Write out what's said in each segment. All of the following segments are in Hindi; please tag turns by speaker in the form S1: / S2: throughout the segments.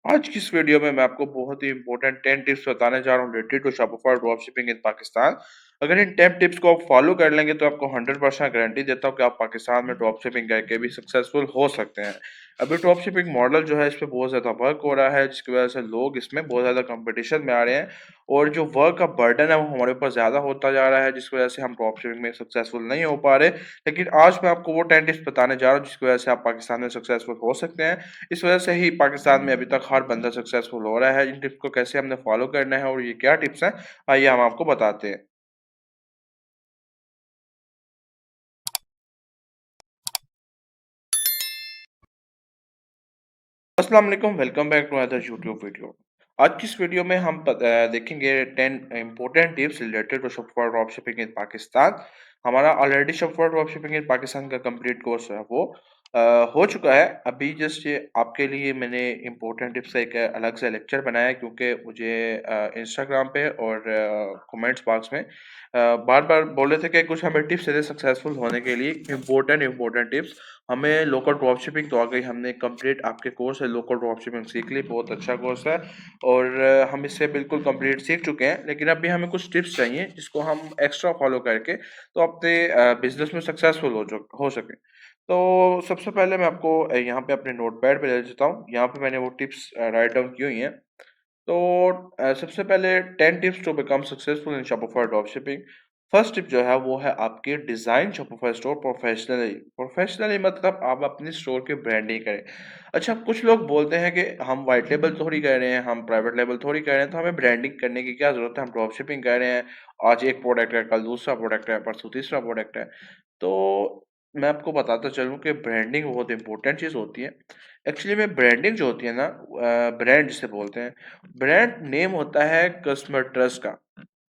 S1: आज की इस वीडियो में मैं आपको बहुत ही इंपॉर्टेंट 10 टिप्स बताने जा रहा हूँ related to Shopify drop shipping in Pakistan. अगर इन 10 टिप्स को आप फॉलो कर लेंगे तो आपको 100% गारंटी देता हूँ कि आप पाकिस्तान में ड्रॉप शिपिंग करके भी सक्सेसफुल हो सकते हैं। अभी ड्रॉप शिपिंग मॉडल जो है इस पे बहुत ज़्यादा वर्क हो रहा है, जिसकी वजह से लोग इसमें बहुत ज़्यादा कंपटीशन में आ रहे हैं और जो वर्क का बर्डन है वो हमारे ऊपर ज़्यादा होता जा रहा है, जिसकी वजह से हम ड्रॉप शिपिंग में सक्सेसफुल नहीं हो पा रहे। लेकिन आज मैं आपको वो 10 टिप्स बताने जा रहा हूँ जिसकी वजह से आप पाकिस्तान में सक्सेसफुल हो सकते हैं। इस वजह से ही पाकिस्तान में अभी तक हर बंदा सक्सेसफुल हो रहा है। इन टिप्स को कैसे हमने फॉलो करना है और ये क्या टिप्स हैं, आइए हम आपको बताते हैं। अस्सलाम वालेकुम, welcome back to another YouTube video. आज की इस वीडियो में हम देखेंगे 10 important tips related to Shopify drop shipping in Pakistan. हमारा already Shopify drop shipping in Pakistan का कंप्लीट कोर्स है वो अ, हो चुका है। अभी जस्ट ये आपके लिए मैंने इंपॉर्टेंट टिप्स का एक अलग से लेक्चर बनाया है, क्योंकि मुझे इंस्टाग्राम पे और कमेंट्स बॉक्स में बार-बार बोल रहे थे कि कुछ हमें टिप्स दे दे सक्सेसफुल होने के लिए। इंपॉर्टेंट टिप्स हमें लोकल ड्रॉप शिपिंग तो आ गई, हमने कंप्लीट आपके कोर्स है लोकल ड्रॉप शिपिंग सीख ली, बहुत अच्छा कोर्स है और हम इससे बिल्कुल कंप्लीट सीख चुके हैं। लेकिन अभी हमें कुछ टिप्स चाहिए जिसको हम एक्स्ट्रा फॉलो करके तो अपने बिजनेस में सक्सेसफुल हो सके। तो सबसे पहले मैं आपको यहाँ पे अपने नोटपैड पे ले लेता हूँ। यहाँ पे मैंने वो टिप्स राइट डाउन की हुई हैं। तो सबसे पहले 10 tips to become successful in Shopify drop shipping. First tip जो है वो है आपकी design Shopify store professionally. Professionally मतलब आप अपनी स्टोर की ब्रांडिंग करें। अच्छा, कुछ लोग बोलते हैं कि हम व्हाइट लेबल थोड़ी कर रहे हैं, हम प्राइवेट लेबल थोड़ी कर रहे हैं, तो हमें ब्रांडिंग करने की क्या ज़रूरत है, हम ड्रॉप शिपिंग कर रहे हैं। आज एक प्रोडक्ट है, कल दूसरा प्रोडक्ट है, परसों तीसरा प्रोडक्ट है। तो मैं आपको बताता चलूँ कि ब्रांडिंग बहुत इंपॉर्टेंट चीज़ होती है। एक्चुअली में ब्रांडिंग जो होती है ना, ब्रांड जिसे बोलते हैं, ब्रांड नेम होता है कस्टमर ट्रस्ट का।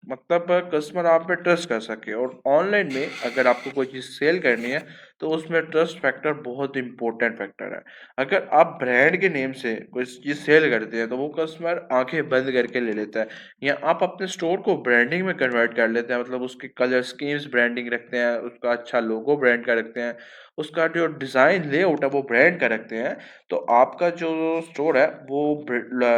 S1: मतलब कस्टमर आप पे ट्रस्ट कर सके, और ऑनलाइन में अगर आपको कोई चीज़ सेल करनी है तो उसमें ट्रस्ट फैक्टर बहुत इंपॉर्टेंट फैक्टर है। अगर आप ब्रांड के नेम से कोई चीज़ सेल करते हैं तो वो कस्टमर आंखें बंद करके ले लेता है। या आप अपने स्टोर को ब्रांडिंग में कन्वर्ट कर लेते हैं, मतलब उसके कलर स्कीम्स ब्रांडिंग रखते हैं, उसका अच्छा लोगो ब्रांड का रखते हैं, उसका जो डिज़ाइन लेआउट है वो ब्रांड का रखते हैं। तो आपका जो स्टोर है वो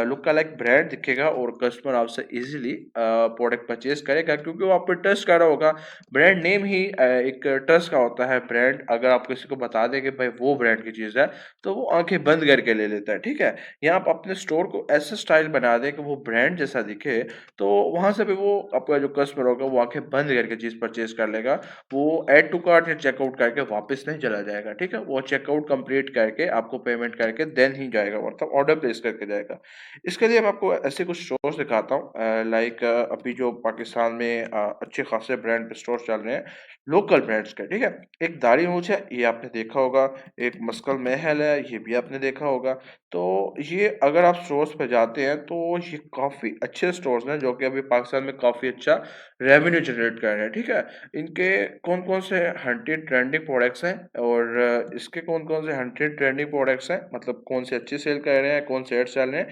S1: लुक का लाइक ब्रांड दिखेगा और कस्टमर आपसे इजीली प्रोडक्ट परचेज करेगा, क्योंकि वो आप पे ट्रस्ट कर रहा होगा। ब्रांड नेम ही एक ट्रस्ट का होता है। ब्रांड अगर आप किसी को बता दें कि भाई वो ब्रांड की चीज़ है तो वो आंखें बंद करके ले लेता है, ठीक है। या आप अपने स्टोर को ऐसा स्टाइल बना दें कि वो ब्रांड जैसा दिखे, तो वहां से भी वो आपका जो कस्टमर होगा वो आंखें बंद करके चीज़ परचेज कर लेगा। वो ऐड टू कार्ट या चेकआउट करके वापस नहीं चला जाएगा, ठीक है। वो चेकआउट कंप्लीट करके आपको पेमेंट करके देन ही जाएगा, मतलब ऑर्डर प्लेस करके जाएगा। इसके लिए मैं आपको ऐसे कुछ स्टोर्स दिखाता हूँ। लाइक अभी जो पाकिस्तान में अच्छे खासे ब्रांड स्टोर चल रहे हैं लोकल ब्रांड्स के, ठीक है। एक दाढ़ी मूंछ है, ये आपने देखा होगा। एक मस्कल महल है, ये भी आपने देखा होगा। तो ये अगर आप स्टोर्स पे जाते हैं तो ये काफ़ी अच्छे स्टोर्स हैं जो कि अभी पाकिस्तान में काफ़ी अच्छा रेवेन्यू जनरेट कर रहे हैं, ठीक है। इनके कौन-कौन से 100 ट्रेंडिंग प्रोडक्ट्स हैं और इसके कौन-कौन से 100 ट्रेंडिंग प्रोडक्ट्स हैं, मतलब कौन से अच्छे सेल कर रहे हैं, कौन से एड्स चल रहे हैं,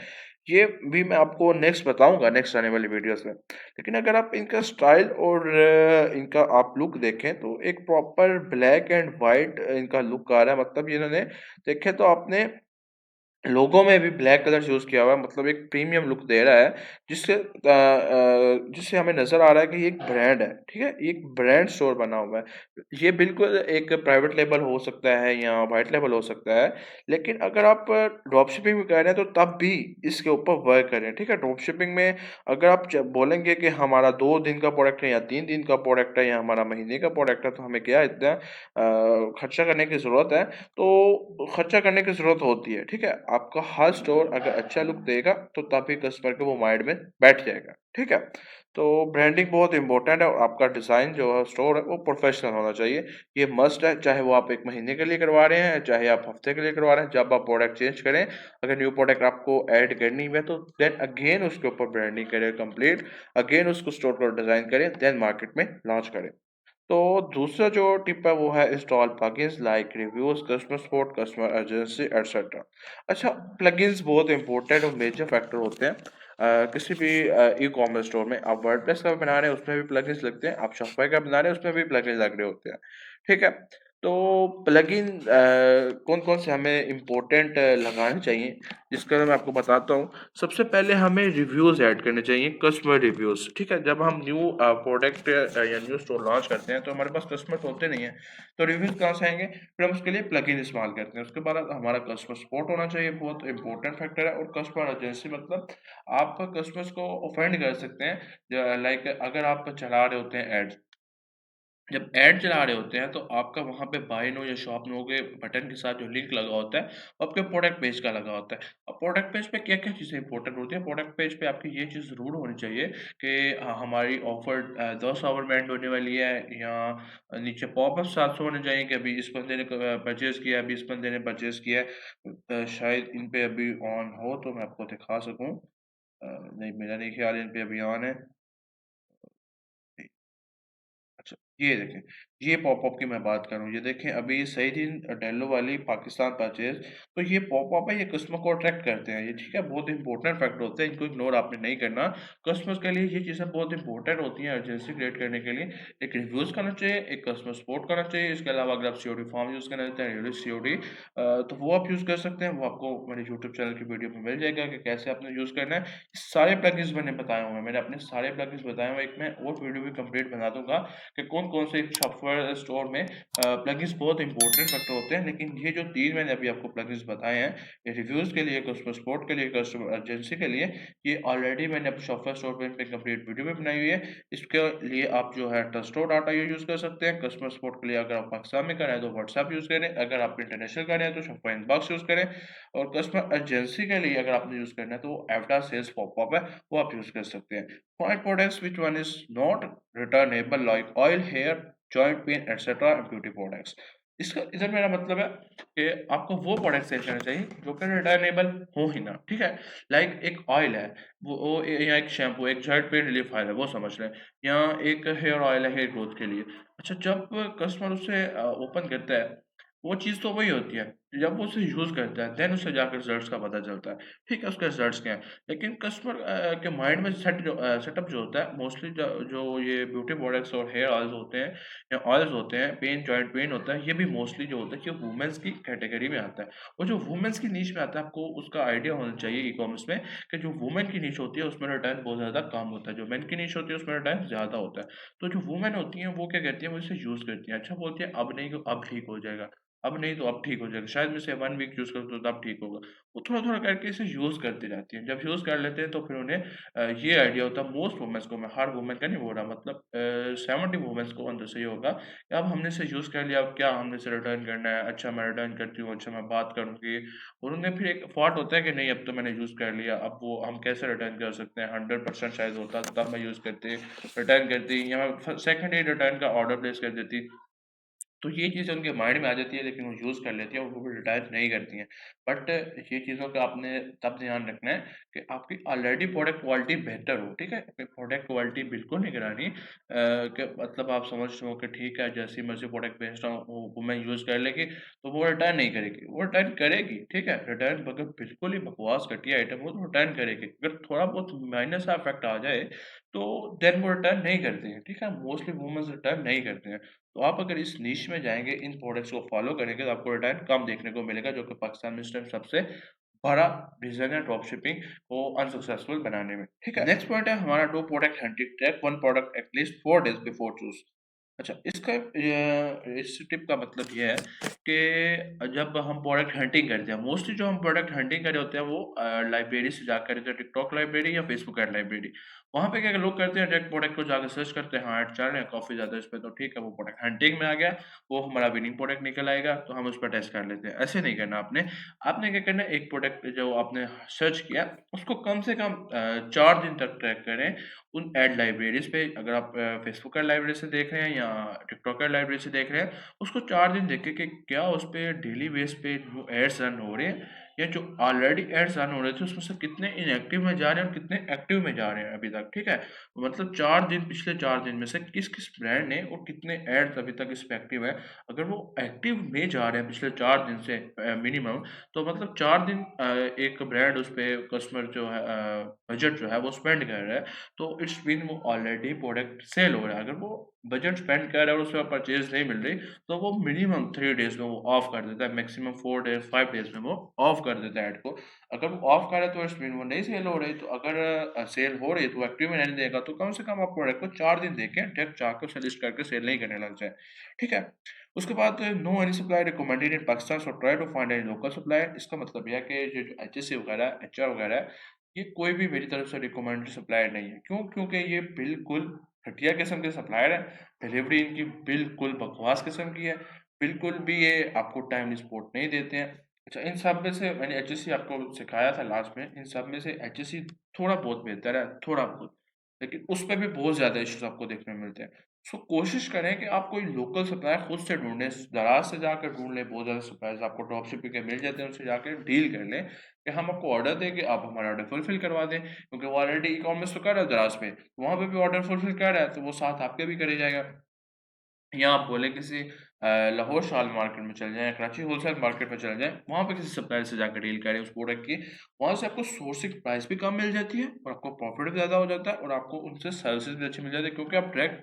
S1: ये भी मैं आपको नेक्स्ट बताऊँगा नेक्स्ट आने वाली वीडियोज़ में। लेकिन अगर आप इनका स्टाइल और इनका आप लुक देखें तो एक प्रॉपर ब्लैक एंड व्हाइट इनका लुक आ रहा है। मतलब इन्होंने देखें तो आपने लोगो में भी ब्लैक कलर चूज़ किया हुआ है, मतलब एक प्रीमियम लुक दे रहा है, जिससे हमें नज़र आ रहा है कि ये एक ब्रांड है, ठीक है? ये एक ब्रांड स्टोर बना हुआ है। ये बिल्कुल एक प्राइवेट लेबल हो सकता है या व्हाइट लेबल हो सकता है, लेकिन अगर आप ड्रॉप शिपिंग भी कर रहे हैं तो तब भी इसके ऊपर वर्क करें, ठीक है? ड्रॉप शिपिंग में अगर आप बोलेंगे कि हमारा 2 दिन का प्रोडक्ट है या 3 दिन का प्रोडक्ट है या हमारा महीने का प्रोडक्ट है, तो हमें क्या इतना खर्चा करने की ज़रूरत है? तो खर्चा करने की ज़रूरत होती है, ठीक है? आपका हर स्टोर अगर अच्छा लुक देगा तो तभी कस्टमर के वो माइंड में बैठ जाएगा, ठीक है? तो ब्रांडिंग बहुत इम्पोर्टेंट है और आपका डिज़ाइन जो है स्टोर है वो प्रोफेशनल होना चाहिए। ये मस्ट है, चाहे वो आप 1 महीने के लिए करवा रहे हैं, चाहे आप हफ्ते के लिए करवा रहे हैं। जब आप प्रोडक्ट चेंज करें, अगर न्यू प्रोडक्ट आपको ऐड करनी है तो देन अगेन उसके ऊपर ब्रांडिंग करें कंप्लीट, अगेन उसको स्टोर को डिज़ाइन करें, देन मार्केट में लॉन्च करें। तो दूसरा जो टिप है वो है install plugins like reviews, customer support, customer urgency etcetera. अच्छा, प्लगइन्स बहुत इंपॉर्टेंट और मेजर फैक्टर होते हैं किसी भी ई कॉमर्स स्टोर में। आप वर्डप्रेस का बना रहे हैं उसमें भी प्लगइन्स लगते हैं, आप शॉपिफाई का बना रहे हैं उसमें भी प्लगइन्स लग रहे होते हैं, ठीक है। तो प्लगइन कौन-कौन से हमें इम्पोर्टेंट लगाने चाहिए, जिसका मैं आपको बताता हूँ। सबसे पहले हमें रिव्यूज़ ऐड करने चाहिए, कस्टमर रिव्यूज़, ठीक है? जब हम न्यू प्रोडक्ट या न्यू स्टोर लॉन्च करते हैं, तो हमारे पास कस्टमर्स होते नहीं हैं, तो रिव्यूज़ कहाँ से आएँगे? फिर हम उसके लिए प्लगइन इस्तेमाल करते हैं। उसके बाद हमारा कस्टमर सपोर्ट होना चाहिए, बहुत इम्पोर्टेंट फैक्टर है। और कस्टमर अर्जेंसी मतलब आप कस्टमर्स को ऑफेंड कर सकते हैं, लाइक अगर आप चला रहे होते हैं एड्स, जब ऐड चला रहे होते हैं, तो आपका वहाँ पे बाय नो या शॉप नो के बटन के साथ जो लिंक लगा होता है, वो आपके प्रोडक्ट पेज का लगा होता है। अब प्रोडक्ट पेज पे क्या-क्या चीज़ें इंपॉर्टेंट होती हैं, प्रोडक्ट पेज पे आपकी ये चीज़ ज़रूर होनी चाहिए कि हमारी ऑफ़र 10 आवर में एंड होने वाली है, या नीचे पॉपअप 700 होने चाहिए कि अभी इस बंदे ने परचेज़ किया है, अभी इस बंदे ने परचेज़ किया है। शायद इन पे अभी ऑन हो तो मैं आपको दिखा सकूँ। नहीं, मेरा नहीं ख़्याल इन पे अभी ऑन है। अच्छा, ये देखें, ये पॉपअप की मैं बात करूँ, ये देखें अभी सही दिन डेलो वाली पाकिस्तान परचेज़, तो ये पॉपअप है, ये कस्टमर को अट्रैक्ट करते हैं, ये ठीक है, बहुत इंपॉर्टेंट फैक्टर होते हैं, इनको इग्नोर आपने नहीं करना। कस्टमर्स के लिए ये चीज़ें बहुत इंपॉर्टेंट होती हैं अर्जेंसी क्रिएट करने के लिए। एक रिव्यूज़ करना चाहिए, एक कस्टमर सपोर्ट करना चाहिए, इसके अलावा अगर आप सीओडी फॉर्म यूज़ करना चाहते हैं, रियलिस्ट सीओडी, तो वो आप यूज़ कर सकते हैं, वो आपको मेरे यूट्यूब चैनल की वीडियो में मिल जाएगा कि कैसे आपने यूज़ करना है। सारे प्लगइन्स मैंने बताए हुए हैं, मैंने अपने सारे प्लगइन्स बताए हुए हैं, एक मैं और वीडियो भी कंप्लीट बना दूँगा कि कौन-कौन से सॉफ्टवेयर स्टोर में प्लगइन्स बहुत इंपॉर्टेंट फैक्टर होते हैं। लेकिन ये जो 3 मैंने अभी आपको प्लगइन्स बताए हैं, ये रिव्यूज़ के लिए, कस्टमर सपोर्ट के लिए, कस्टमर अर्जेंसी के लिए, ये ऑलरेडी मैंने अपने सॉफ्टवेयर स्टोर पे कंप्लीट वीडियो भी बनाई हुई है। इसके लिए आप जो है ट्रस्टो डाटा ये यूज़ कर सकते हैं। कस्टमर सपोर्ट के लिए अगर आप पाकिस्तान में कर रहे हैं तो व्हाट्सएप यूज़ करें, अगर आप इंटरनेशनल कर रहे हैं तो शॉपिफाई इनबॉक्स यूज़ करें, और कस्टमर अर्जेंसी के लिए अगर आपने यूज़ करना है तो एवटा सेल्स पॉपअप है, वो आप यूज़ कर सकते हैं। Find products which one is not returnable like oil, hair, joint pain, etc. and beauty products. इसका इधर मेरा मतलब है कि आपको वो प्रोडक्ट सेल करना चाहिए जो कि रिटर्नेबल हो ही ना, ठीक है? लाइक एक ऑयल है, या एक शैम्पू, एक जॉइंट पेन रिलीफ ऑयल है, वो समझ लें, या एक हेयर ऑयल है हेयर ग्रोथ के लिए। अच्छा, जब कस्टमर उसे ओपन करता है, वो चीज़ तो वही होती है, जब वो उसे यूज़ करता है देन उसे जाकर रिजल्ट्स का पता चलता है, ठीक है? उसके रिजल्ट्स क्या हैं। लेकिन कस्टमर के माइंड में सेटअप जो होता है मोस्टली, जो ये ब्यूटी प्रोडक्ट्स और हेयर ऑयल्स होते हैं या ऑयल्स होते हैं, पेन जॉइंट पेन होता है, ये भी मोस्टली जो होता है कि वुमेन्स की कैटेगरी में आता है। और जो वुमेन्स की नीश में आता है, आपको उसका आइडिया होना चाहिए ई कॉमर्स में कि जो वुमेन की नीश होती है उसमें रिटर्न बहुत ज़्यादा कम होता है, जो मेन की नीश होती है उसमें रिटर्न ज़्यादा होता है। तो जो वुमेन होती हैं वो क्या करती हैं, वो इसे यूज़ करती हैं, अच्छा बोलती है अब नहीं तो अब ठीक हो जाएगा, अब नहीं तो अब ठीक हो जाएगा, शायद मैं इसे 1 वीक यूज़ करूँ तो तब ठीक होगा। वो थोड़ा-थोड़ा करके इसे यूज़ करती रहती हैं। जब यूज़ कर लेते हैं तो फिर उन्हें ये आइडिया होता है, मोस्ट वुमेन्स को, मैं हर वुमेन का नहीं बोल रहा, मतलब 70 वुमेन्स को अंदर से ये होगा कि अब हमने इसे यूज़ कर लिया, अब क्या हमने इसे रिटर्न करना है? अच्छा मैं रिटर्न करती हूँ, अच्छा मैं बात करूँगी। और उन्हें फिर एक थॉट होता है कि नहीं अब तो मैंने यूज़ कर लिया, अब वो हम कैसे रिटर्न कर सकते हैं? 100% शायद होता तब मैं यूज़ करती, रिटर्न करती, या मैं सेकंड ही रिटर्न का ऑर्डर प्लेस कर देती। तो ये चीज़ें उनके माइंड में आ जाती है, लेकिन वो यूज़ कर लेती हैं और वो फिर रिटायर नहीं करती हैं। बट ये चीज़ों का आपने तब ध्यान रखना है कि आपकी ऑलरेडी प्रोडक्ट क्वालिटी बेहतर हो, ठीक है? अपनी प्रोडक्ट क्वालिटी बिल्कुल नहीं गिरानी, कि मतलब आप समझ रहे हो कि ठीक है जैसी मर्ज़ी प्रोडक्ट भेज रहा हूँ वो वुमेन यूज़ कर लेगी, तो वो रिटर्न नहीं करेगी। वो रिटर्न करेगी, ठीक है? रिटर्न अगर बिल्कुल ही बकवास घटिया आइटम हो तो रिटर्न करेगी। अगर थोड़ा बहुत माइनर सा इफ़ेक्ट आ जाए, तो देन वो रिटर्न नहीं करती हैं, ठीक है? मोस्टली वुमेन्स रिटर्न नहीं करती हैं। तो आप अगर इस निश में जाएँगे, इन प्रोडक्ट्स को फ़ॉलो करेंगे, तो आपको रिटर्न कम देखने को मिलेगा, जो कि पाकिस्तान में इस टाइम सबसे बड़ा रीज़न है ड्रॉप शिपिंग को अनसक्सेसफुल बनाने में, ठीक है? नेक्स्ट पॉइंट है हमारा do product hunting track one product at least 4 days before choose. अच्छा, इसका इस टिप का मतलब ये है कि जब हम प्रोडक्ट हंटिंग करते हैं, मोस्टली जो हम प्रोडक्ट हंटिंग कर रहे होते हैं वो लाइब्रेरी से जाकर करते हैं, टिकटॉक लाइब्रेरी या फेसबुक ऐड लाइब्रेरी। वहाँ पे क्या लोग करते हैं, डायरेक्ट प्रोडक्ट को जाकर सर्च करते हैं, हाँ, ऐड चल रहे हैं काफ़ी ज़्यादा इस पे, तो ठीक है वो प्रोडक्ट हंटिंग में आ गया, वो हमारा विनिंग प्रोडक्ट निकल आएगा, तो हम उस पर टेस्ट कर लेते हैं। ऐसे नहीं करना आपने। आपने क्या करना है, एक प्रोडक्ट जो आपने सर्च किया, उसको कम से कम 4 दिन तक ट्रैक करें उन ऐड लाइब्रेरीज़ पे। अगर आप फेसबुक ऐड लाइब्रेरी से देख रहे हैं या टिकटॉक ऐड लाइब्रेरी से देख रहे हैं, उसको 4 दिन देखें कि क्या उस पे डेली बेस पे न्यू एड्स रन हो रहे हैं या जो ऑलरेडी एड्स रन हो रहे थे उसमें से कितने इनएक्टिव में जा रहे हैं और कितने एक्टिव में जा रहे हैं अभी तक, ठीक है? मतलब 4 दिन, पिछले 4 दिन में से किस-किस ब्रांड ने और कितने एड्स अभी तक इस पे एक्टिव है। अगर वो एक्टिव में जा रहे हैं पिछले 4 दिन से मिनिमम, तो मतलब 4 दिन एक ब्रांड उस पे कस्टमर जो है बजट जो है वो स्पेंड कर रहा है, तो इट्स मीन वो ऑलरेडी प्रोडक्ट सेल हो रहा है। अगर वो बजट स्पेंड कर रहा है और उसमें परचेज़ नहीं मिल रही, तो वो मिनिमम 3 डेज़ में वो ऑफ कर देता है, मैक्सिमम 4 डेज़ 5 डेज़ में वो ऑफ कर देता है ऐड को। अगर वो ऑफ कर रहा है तो इट्स मीन वो नहीं सेल हो रही, तो अगर सेल हो रही है तो एक्टिव में रहने देगा, तो कम से कम आप प्रोडक्ट को 4 दिन देखें, डायरेक्ट जाके उसे लिस्ट करके सेल नहीं करने लग जाए, ठीक है? उसके बाद no any supplier recommended in Pakistan, so try to find any local supplier. इसका मतलब ये है कि जो एचएससी वगैरह है, एचआर वगैरह है, ये कोई भी मेरी तरफ से रिकमेंडेड सप्लायर नहीं है। क्यों? क्योंकि ये बिल्कुल घटिया किस्म के सप्लायर है, डिलीवरी इनकी बिल्कुल बकवास किस्म की है, बिल्कुल भी ये आपको टाइमली सपोर्ट नहीं देते हैं। अच्छा, इन सब में से मैंने एचएससी आपको सिखाया था लास्ट में, इन सब में से एचएससी थोड़ा बहुत बेहतर है, थोड़ा बहुत, लेकिन उसपे भी बहुत ज़्यादा इश्यूज़ आपको देखने को मिलते हैं। सो कोशिश करें कि आप कोई लोकल सप्लायर खुद से ढूँढें, दराज़ से जाकर ढूँढ लें, बहुत ज़्यादा सप्लायर्स आपको ड्रॉप शिपिंग के मिल जाते हैं, उनसे जाके डील कर लें कि हम आपको ऑर्डर देंगे, आप हमारा ऑर्डर फुलफ़िल करवा दें। क्योंकि वो ऑलरेडी ई-कॉमर्स तो कर रहा है दराज़ पे, वहाँ पे भी ऑर्डर फुलफ़िल कर रहा है, तो वो साथ आपके भी करे जाएगा। या आप बोले किसी लाहौर शाल मार्केट में चले जाएँ, कराची होलसेल मार्केट में चले जाएँ, वहाँ पे किसी सप्लायर से जाकर डील करें उस प्रोडक्ट की। वहाँ से आपको सोर्सिंग प्राइस भी कम मिल जाती है और आपको प्रॉफ़िट भी ज़्यादा हो जाता है और आपको उनसे सर्विसेज़ भी अच्छी मिल जाती है, क्योंकि आप डायरेक्ट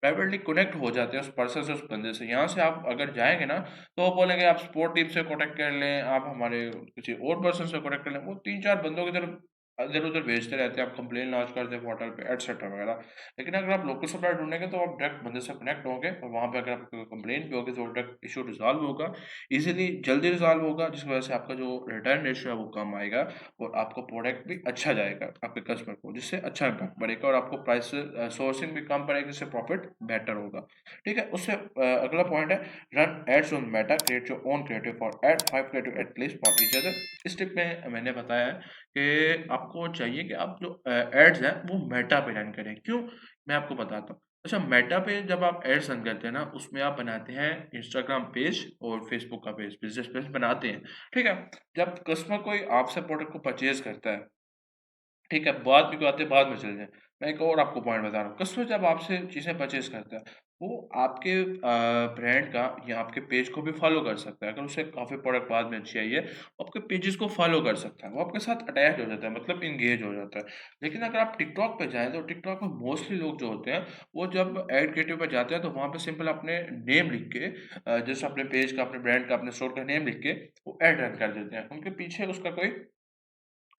S1: प्राइवेटली कनेक्ट हो जाते हैं उस पर्सन से, उस बंदे से। यहाँ से आप अगर जाएँगे ना, तो वो बोलेंगे आप सपोर्ट टीम से कॉन्टैक्ट कर लें, आप हमारे किसी और पर्सन से कॉन्टैक्ट कर लें। वो 3-4 बंदों की तरफ इधर-उधर भेजते रहते हैं, आप कंप्लेन लॉन्च कर दें पोर्टल पे एटसेट्रा वगैरह। लेकिन अगर आप लोकल सप्लायर ढूँढेंगे तो आप डायरेक्ट बंदे से कनेक्ट होंगे और वहाँ पे अगर आपको कंप्लेन भी होगी तो डायरेक्ट इश्यू रिज़ॉल्व होगा, ईज़िली जल्दी रिज़ॉल्व होगा, जिसकी वजह से आपका जो रिटर्न रेशियो है वो कम आएगा और आपका प्रोडक्ट भी अच्छा जाएगा आपके कस्टमर को, जिससे अच्छा इम्पैक्ट पड़ेगा और आपको प्राइस सोर्सिंग भी कम पड़ेगी, जिससे प्रॉफिट बेटर होगा। ठीक है? उससे अगला पॉइंट है run ads on Meta, create your own creative for ad 5 creative at least for each other. इस टिप में मैंने बताया है कि आपको चाहिए कि आप जो एड्स हैं वो मेटा पे रन करें। क्यों? मैं आपको बताता हूँ। अच्छा, मेटा पे जब आप एड्स रन करते हैं ना, उसमें आप बनाते हैं इंस्टाग्राम पेज और फेसबुक का पेज, बिज़नेस पेज बनाते हैं, ठीक है? जब कस्टमर कोई आपसे प्रोडक्ट को परचेज़ करता है, ठीक है, बाद की बातें बाद में चल जाएँ। मैं एक और आपको पॉइंट बता रहा हूँ, कस्टमर जब आपसे चीज़ें परचेज़ करता है, वो आपके ब्रांड का या आपके पेज को भी फ़ॉलो कर सकता है। अगर उसे काफ़ी प्रोडक्ट बाद में अच्छी आई है, वो आपके पेजेज़ को फ़ॉलो कर सकता है, वो आपके साथ अटैच हो जाता है, मतलब एंगेज हो जाता है। लेकिन अगर आप टिकटॉक पे जाएँ, तो टिकटॉक में मोस्टली लोग जो होते हैं, वो जब ऐड क्रिएटिव पे जाते हैं, तो वहाँ पे सिंपल अपने नेम लिख के जैसे अपने पेज का, अपने ब्रांड का, अपने स्टोर का नेम लिख के, वो ऐड रन कर देते हैं। उनके पीछे उसका कोई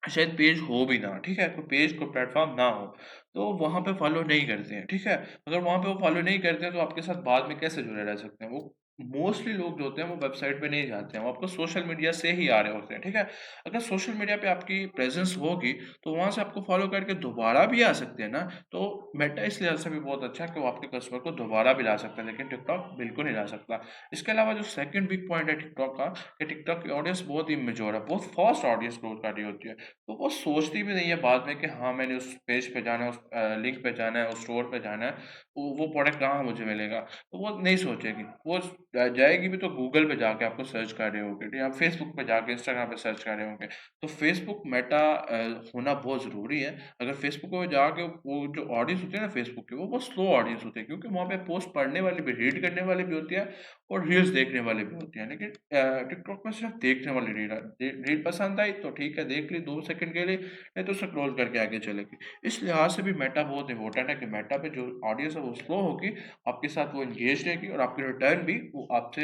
S1: शायद पेज हो भी ना, ठीक है? कोई पेज, कोई प्लेटफ़ॉर्म ना हो, तो वहाँ पे फ़ॉलो नहीं करते हैं, ठीक है? अगर वहाँ पे वो फ़ॉलो नहीं करते हैं, तो आपके साथ बाद में कैसे जुड़े रह सकते हैं? वो मोस्टली लोग जो होते हैं, वो वेबसाइट पे नहीं जाते हैं, वो आपको सोशल मीडिया से ही आ रहे होते हैं, ठीक है? अगर सोशल मीडिया पे आपकी प्रेज़ेंस होगी, तो वहाँ से आपको फ़ॉलो करके दोबारा भी आ सकते हैं ना, तो मेटा इस लिहाज़ से भी बहुत अच्छा है कि वो आपके कस्टमर को दोबारा भी ला सकता है, लेकिन टिकटॉक बिल्कुल नहीं ला सकता। इसके अलावा जो सेकंड बिग पॉइंट है टिकटॉक का, कि टिकटॉक की ऑडियंस बहुत इमैच्योर है, बहुत फ़ास्ट ऑडियंस ग्रोथ कर रही होती है। तो वो सोचती भी नहीं है बाद में कि हाँ, मैंने उस पेज पे जाना है, उस लिंक पे जाना है, उस स्टोर पे जाना है, वो प्रोडक्ट कहाँ मुझे मिलेगा? तो वो नहीं सोचेगी। वो जाएगी भी तो गूगल पे जाके आपको सर्च कर रहे होगे या फेसबुक पे जाके, इंस्टाग्राम पे सर्च कर रहे होंगे। तो फेसबुक मेटा होना बहुत ज़रूरी है। अगर फेसबुक पे जाके वो जो ऑडियंस होती है ना फेसबुक की, वो बहुत स्लो ऑडियंस होती है, क्योंकि वहाँ पे पोस्ट पढ़ने वाली भी, रीड करने वाली भी होती है और रील्स देखने वाली भी होती हैं। लेकिन टिकटॉक में सिर्फ़ देखने वाली रील पसंद आई तो ठीक है, देख ली 2 सेकंड के लिए, नहीं तो स्क्रॉल करके आगे चलेगी। इस लिहाज से भी मेटा बहुत इम्पोर्टेंट है कि मेटा पे जो ऑडियंस है वो स्लो होगी, आपके साथ वो एंगेज रहेगी और आपकी रिटर्न भी वो आपसे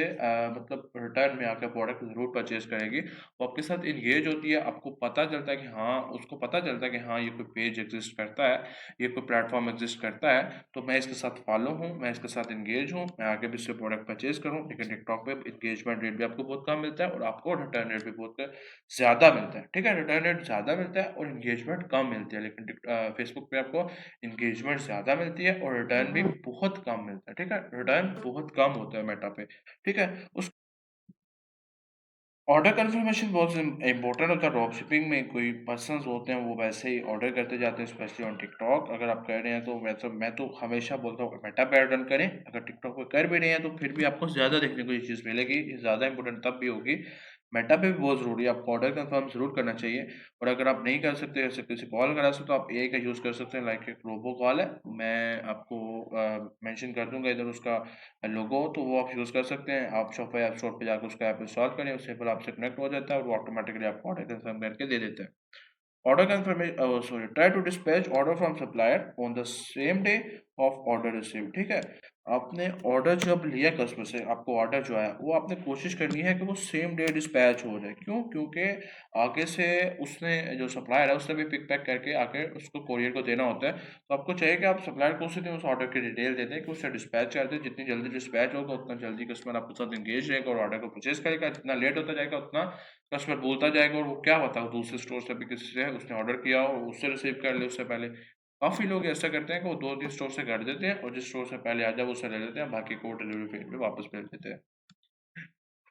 S1: मतलब रिटर्न में आकर प्रोडक्ट ज़रूर परचेज़ करेगी। वो आपके साथ एंगेज होती है, आपको पता चलता है कि हाँ, उसको पता चलता है कि हाँ, ये कोई पेज एग्ज़िस्ट करता है, ये कोई प्लेटफ़ॉर्म एग्ज़िस्ट करता है, तो मैं इसके साथ फ़ॉलो हूँ, मैं इसके साथ एंगेज हूँ, मैं आगे भी इससे प्रोडक्ट परचेज़ करूँ। लेकिन टिकटॉक पे एंगेजमेंट रेट भी आपको बहुत कम मिलता है और आपको रिटर्न रेट भी बहुत ज़्यादा मिलता है, ठीक है? रिटर्न रेट ज़्यादा मिलता है और एंगेजमेंट कम मिलती है, लेकिन फेसबुक पे आपको एंगेजमेंट ज़्यादा मिलती है और रिटर्न भी बहुत कम मिलता है, ठीक है? रिटर्न बहुत कम होता है मेटा पे, ठीक है? उस ऑर्डर कन्फर्मेशन बहुत इम्पोर्टेंट होता है। ड्रॉप शिपिंग में कोई पर्सन्स होते हैं वो वैसे ही ऑर्डर करते जाते हैं, स्पेशली ऑन टिकटॉक। अगर आप कर रहे हैं तो मैं तो हमेशा बोलता हूँ मेटा पे ऑर्डर करें। अगर टिकटॉक पे कर भी रहे हैं तो फिर भी आपको ज़्यादा देखने को ये चीज़ मिलेगी। ये ज़्यादा इम्पोर्टेंट तब भी होगी मेटा पे भी बहुत ज़रूरी है, आपको ऑर्डर कन्फर्म ज़रूर करना चाहिए। और अगर आप नहीं कर सकते, जैसे किसी कॉल करा सकते, तो आप एआई का यूज़ कर सकते हैं, लाइक एक रोबो कॉल है, मैं आपको मेंशन कर दूँगा इधर उसका लोगो, तो वो आप यूज़ कर सकते हैं। आप शॉपिफ़ाई ऐप स्टोर पे जाकर उसका ऐप इंस्टॉल करें, उससे फिर आपसे कनेक्ट हो जाता है और वो ऑटोमैटिकली आपको ऑर्डर कन्फर्म करके दे देता है। Order confirmation, sorry, try to dispatch order from supplier on the same day of order received। ठीक है, आपने ऑर्डर जब लिया कस्टमर से, आपको ऑर्डर जो आया वो आपने कोशिश करनी है कि वो सेम डे डिस्पैच हो जाए। क्यों? क्योंकि आगे से उसने, जो सप्लायर है, उसने भी पिक पैक करके आके उसको कोरियर को देना होता है। तो आपको चाहिए कि आप सप्लायर को उसी दिन उस ऑर्डर की डिटेल दे दें कि उससे डिस्पैच कर दें। जितनी जल्दी डिस्पैच होगा उतना जल्दी कस्टमर आपके साथ एंगेज रहेगा और ऑर्डर को परचेज करेगा। जितना लेट होता जाएगा उतना कस्टमर बोलता जाएगा, और वो क्या पता वो दूसरे स्टोर से भी किसी से उसने ऑर्डर किया हो, उससे रिसीव कर ले उससे पहले। काफ़ी लोग ऐसा करते हैं कि वो 2-3 स्टोर से कर देते हैं और जिस स्टोर से पहले आ जाए वो उससे ले लेते हैं, बाकी को डिलीवरी फीस पे वापस भेज देते हैं।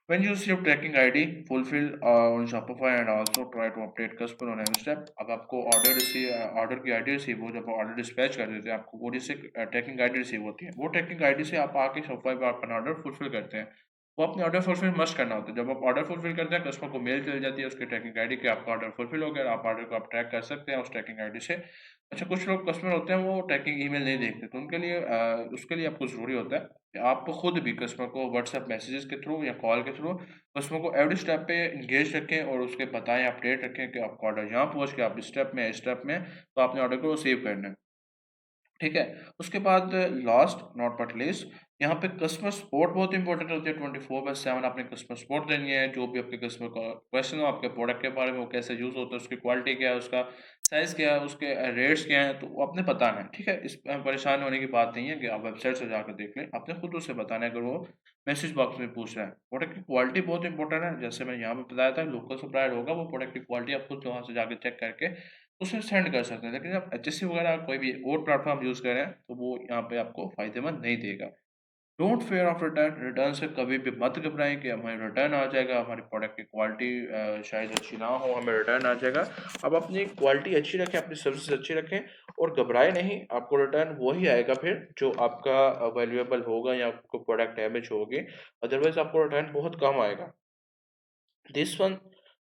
S1: When you receive tracking ID, fulfill on Shopify and also try to update customer on every step। अब आपको ऑर्डर की आईडी रिसीव हो, जब ऑर्डर डिस्पैच कर देते हैं आपको वो जिससे ट्रैकिंग आईडी रिसीव होती है, वो ट्रैकिंग आईडी से आप आके Shopify पर अपना ऑर्डर फुलफिल करते हैं। वो अपने ऑर्डर फुलफिल मस्ट करना होता है। जब आप ऑर्डर फुलफिल करते हैं कस्टमर को मेल चल जाती है उसकी ट्रैकिंग आईडी कि आपका ऑर्डर फुलफिल हो गया, आप ऑर्डर को आप ट्रैक कर सकते हैं उस ट्रैकिंग आईडी से। अच्छा, कुछ लोग कस्टमर होते हैं वो ट्रैकिंग ईमेल नहीं देखते, तो उनके लिए उसके लिए आपको ज़रूरी होता है कि आप खुद भी कस्टमर को व्हाट्सएप मैसेजेस के थ्रू या कॉल के थ्रू कस्टमर को एवरी स्टेप पे एंगेज रखें और उसके बताएं, अपडेट रखें कि आपका ऑर्डर यहाँ पहुँच गया, आप इस स्टेप में तो आपने ऑर्डर को रिसीव करना है। ठीक है? उसके बाद लास्ट नॉट बट लीस्ट, यहाँ पे कस्टमर सपोर्ट बहुत इंपॉर्टेंट होती है। 24/7 आपने कस्टमर सपोर्ट देनी है। जो भी आपके कस्टमर का क्वेश्चन हो आपके प्रोडक्ट के बारे में, वो कैसे यूज़ होता है, उसकी क्वालिटी क्या है, उसका साइज़ क्या है, उसके रेट्स क्या हैं, तो वो आपने बताना है। ठीक है? इसमें परेशान होने की बात नहीं है कि आप वेबसाइट से जाकर देख लें। आपने खुद उससे बताना है अगर वो मैसेज बॉक्स में पूछ रहा है। प्रोडक्ट की क्वालिटी बहुत इंपॉर्टेंट है। जैसे मैंने यहाँ पे बताया था, लोकल सप्लायर होगा, वो प्रोडक्ट की क्वालिटी आप खुद वहाँ से जाके चेक करके उसे सेंड कर सकते हैं। लेकिन आप एचएससी वगैरह कोई भी और प्लेटफ़ॉर्म यूज़ कर रहे हैं, तो वो यहाँ पे आपको फ़ायदेमंद नहीं देगा। Don't fear of return, return से कभी भी मत घबराएँ कि हमें रिटर्न आ जाएगा, हमारी प्रोडक्ट की क्वालिटी शायद अच्छी ना हो, हमें रिटर्न आ जाएगा। आप अपनी क्वालिटी अच्छी रखें, अपनी सर्विस अच्छी रखें और घबराएँ नहीं, आपको रिटर्न वही आएगा फिर जो आपका वैल्यूएबल होगा या आपको प्रोडक्ट डैमेज होगी, अदरवाइज़ आपको रिटर्न बहुत कम आएगा। This one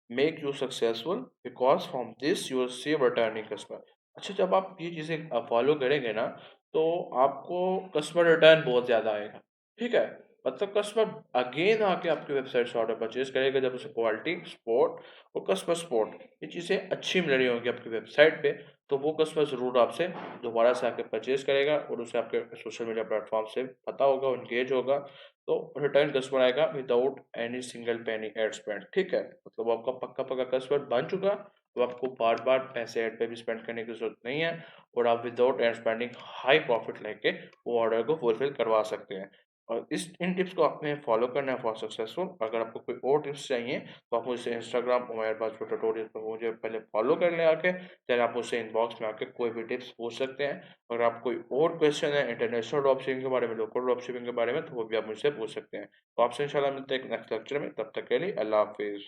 S1: make you successful because from this you will save returning customer। अच्छा, जब आप ये चीज़ें फॉलो करेंगे ना, तो आपको कस्टमर रिटर्न बहुत ज़्यादा आएगा। ठीक है? मतलब कस्टमर अगेन आके आपकी वेबसाइट से ऑर्डर परचेज़ करेगा जब उसे क्वालिटी, सपोर्ट और कस्टमर सपोर्ट ये चीज़ें अच्छी मिल रही होंगी आपकी वेबसाइट पे, तो वो कस्टमर ज़रूर आपसे दोबारा से आके परचेज़ करेगा और उसे आपके सोशल मीडिया प्लेटफ़ॉर्म से पता होगा, एंगेज होगा, तो रिटर्न कस्टमर आएगा without any single penny ad spend. ठीक है, मतलब वो आपका पक्का पक्का कस्टमर बन चुका, तो आपको बार बार पैसे ऐड पे भी स्पेंड करने की जरूरत नहीं है और आप without ad spending high profit लेके वो ऑर्डर को फुलफिल करवा सकते हैं। और इस इन टिप्स को आपने फॉलो करना है फॉर सक्सेसफुल। अगर आपको कोई और टिप्स चाहिए तो आप मुझसे इंस्टाग्राम और मेरे पास जो ट्यूटोरियल पर मुझे पहले फॉलो कर लें आके, फिर आप मुझसे इनबॉक्स में आके कोई भी टिप्स पूछ सकते हैं। अगर आप कोई और क्वेश्चन है इंटरनेशनल ड्रॉप शिपिंग के बारे में, लोकल ड्रॉप शिपिंग के बारे में, तो वो भी आप मुझसे पूछ सकते हैं। तो आपसे इंशाल्लाह मिलते हैं एक नेक्स्ट लेक्चर में, तब तक के लिए अल्लाह हाफिज़।